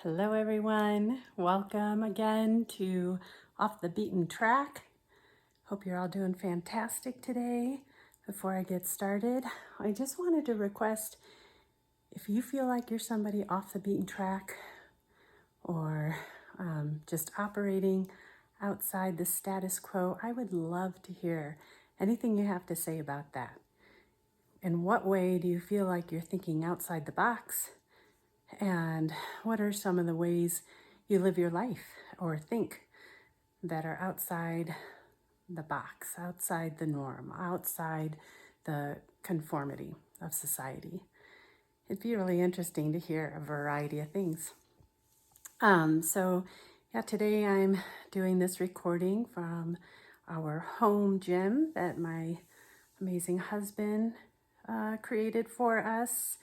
Hello, everyone. Welcome again to Off the Beaten Track. Hope you're all doing fantastic today. Before I get started, I just wanted to request if you feel like you're somebody off the beaten track or just operating outside the status quo, I would love to hear anything you have to say about that. In what way do you feel like you're thinking outside the box? And what are some of the ways you live your life or think that are outside the box, outside the norm, outside the conformity of society? It'd be really interesting to hear a variety of things. Today I'm doing this recording from our home gym that my amazing husband created for us.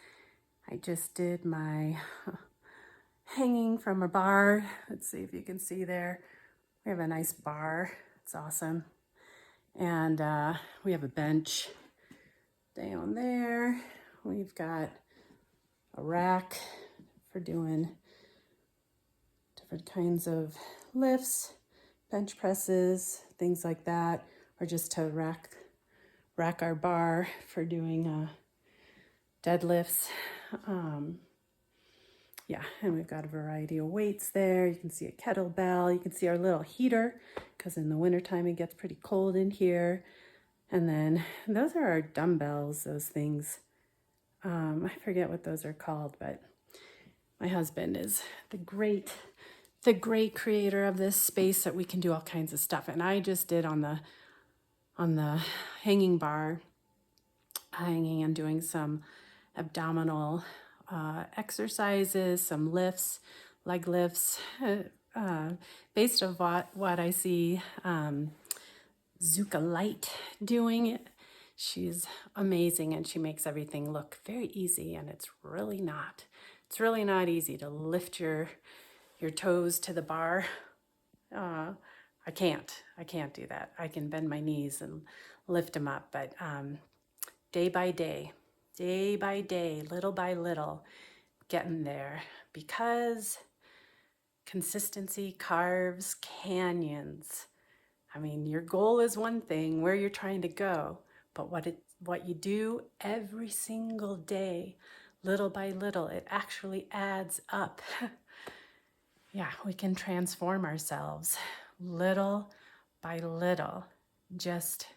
I just did my hanging from a bar. Let's see if you can see there. We have a nice bar. It's awesome. And we have a bench down there. We've got a rack for doing different kinds of lifts, bench presses, things like that, or just to rack our bar for doing deadlifts. And we've got a variety of weights there. You can see a kettlebell. You can see our little heater because in the wintertime it gets pretty cold in here. And then those are our dumbbells, those things. I forget what those are called, but my husband is the great creator of this space that we can do all kinds of stuff. And I just did on the hanging bar, hanging and doing some abdominal exercises, some lifts, leg lifts, based on what I see Zuka Light doing. She's amazing and she makes everything look very easy, and it's really not. It's really not easy to lift your toes to the bar. I can't do that. I can bend my knees and lift them up, but day by day, little by little, getting there, because consistency carves canyons. I mean, your goal is one thing, where you're trying to go, but what you do every single day, little by little, it actually adds up. Yeah, we can transform ourselves little by little, just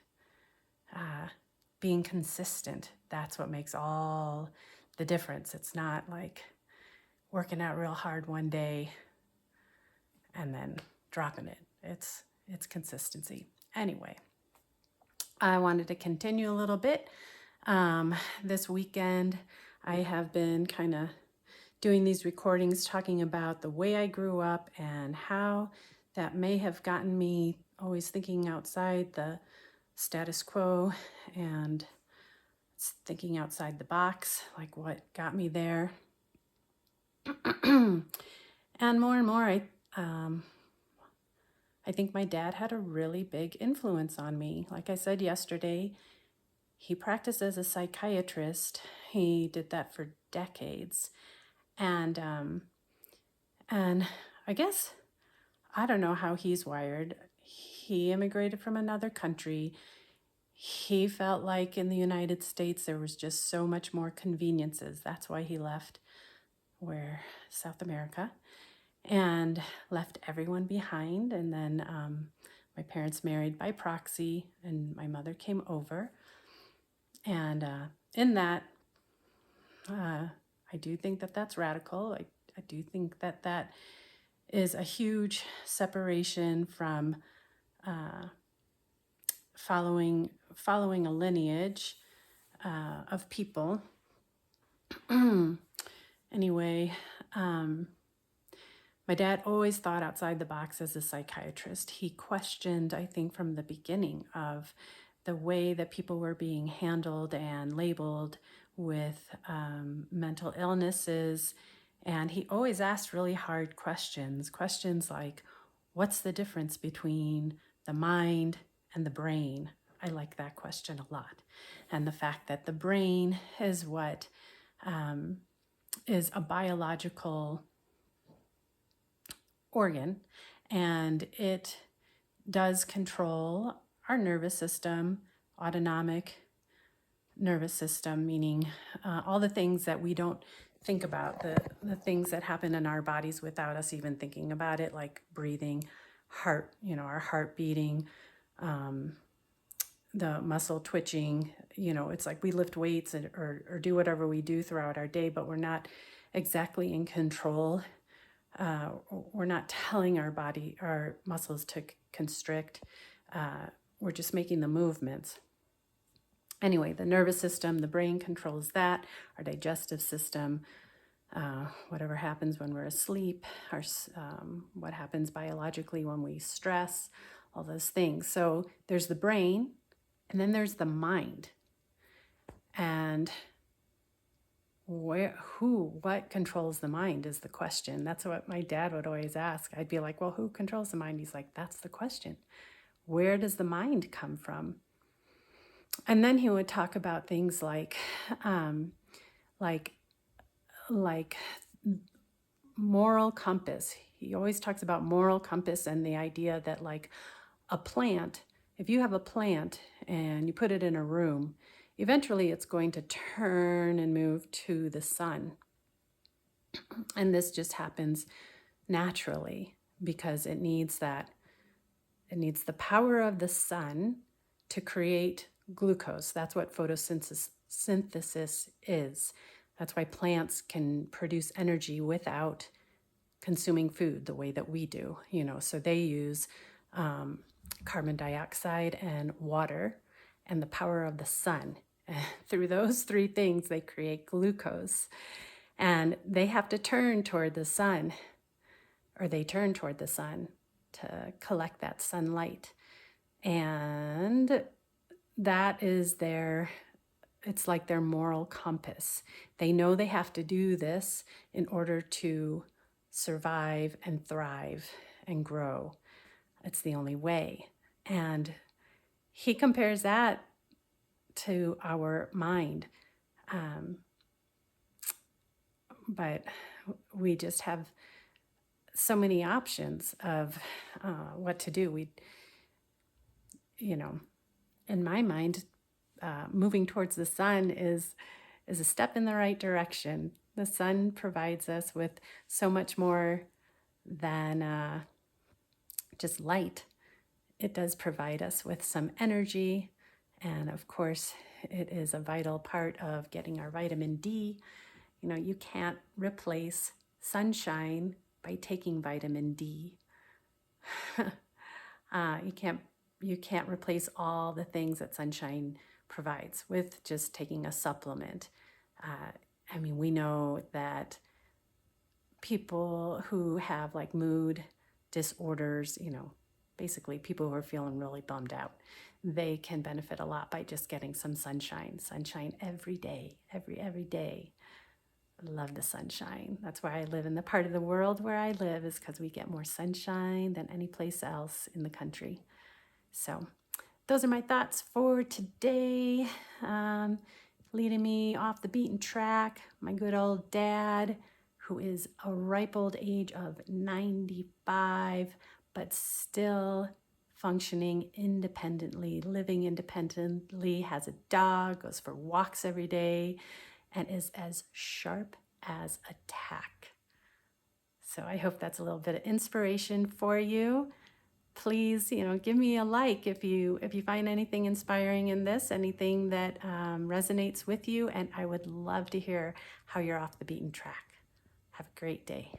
being consistent. That's what makes all the difference. It's not like working out real hard one day and then dropping it. It's consistency. Anyway, I wanted to continue a little bit. This weekend, I have been kind of doing these recordings talking about the way I grew up and how that may have gotten me always thinking outside the status quo and thinking outside the box, like what got me there. And more, I think my dad had a really big influence on me. Like I said yesterday, he practiced as a psychiatrist. He did that for decades. And I guess, I don't know how he's wired. He immigrated from another country. He felt like in the United States there was just so much more conveniences. That's why he left South America, and left everyone behind. And then my parents married by proxy, and my mother came over. And in that, I do think that that's radical. I do think that that is a huge separation from following a lineage of people. Anyway, my dad always thought outside the box as a psychiatrist. He questioned, I think, from the beginning of the way that people were being handled and labeled with mental illnesses. And he always asked really hard questions like, what's the difference between the mind and the brain? I like that question a lot. And the fact that the brain is what is a biological organ, and it does control our nervous system, autonomic nervous system, meaning all the things that we don't think about, the things that happen in our bodies without us even thinking about it, like breathing, heart, our heart beating, the muscle twitching. It's like we lift weights or do whatever we do throughout our day, but we're not exactly in control. We're not telling our body, our muscles to constrict. We're just making the movements. Anyway, the nervous system, the brain controls that, our digestive system, whatever happens when we're asleep, what happens biologically when we stress, all those things. So there's the brain, and then there's the mind. And what controls the mind is the question. That's what my dad would always ask. I'd be like, well, who controls the mind? He's like, that's the question. Where does the mind come from? And then he would talk about things like moral compass. He always talks about moral compass and the idea that like a plant, if you have a plant and you put it in a room, eventually it's going to turn and move to the sun. And this just happens naturally because it needs the power of the sun to create glucose. That's what photosynthesis is. That's why plants can produce energy without consuming food the way that we do. So they use carbon dioxide and water and the power of the sun. And through those three things, they create glucose. And they have to turn toward the sun, or they turn toward the sun to collect that sunlight. And that is it's like their moral compass. They know they have to do this in order to survive and thrive and grow. It's the only way. And he compares that to our mind. But we just have so many options of what to do. In my mind, moving towards the sun is a step in the right direction. The sun provides us with so much more than just light. It does provide us with some energy, and of course, it is a vital part of getting our vitamin D. You can't replace sunshine by taking vitamin D. You can't replace all the things that sunshine provides with just taking a supplement. We know that people who have like mood disorders, basically people who are feeling really bummed out, they can benefit a lot by just getting some sunshine every day, every day. I love the sunshine. That's why I live in the part of the world where I live, is because we get more sunshine than any place else in the country. So those are my thoughts for today. Leading me off the beaten track, my good old dad, who is a ripe old age of 95, but still functioning independently, living independently, has a dog, goes for walks every day, and is as sharp as a tack. So I hope that's a little bit of inspiration for you. Please, give me a like if you find anything inspiring in this, anything that resonates with you, and I would love to hear how you're off the beaten track. Have a great day.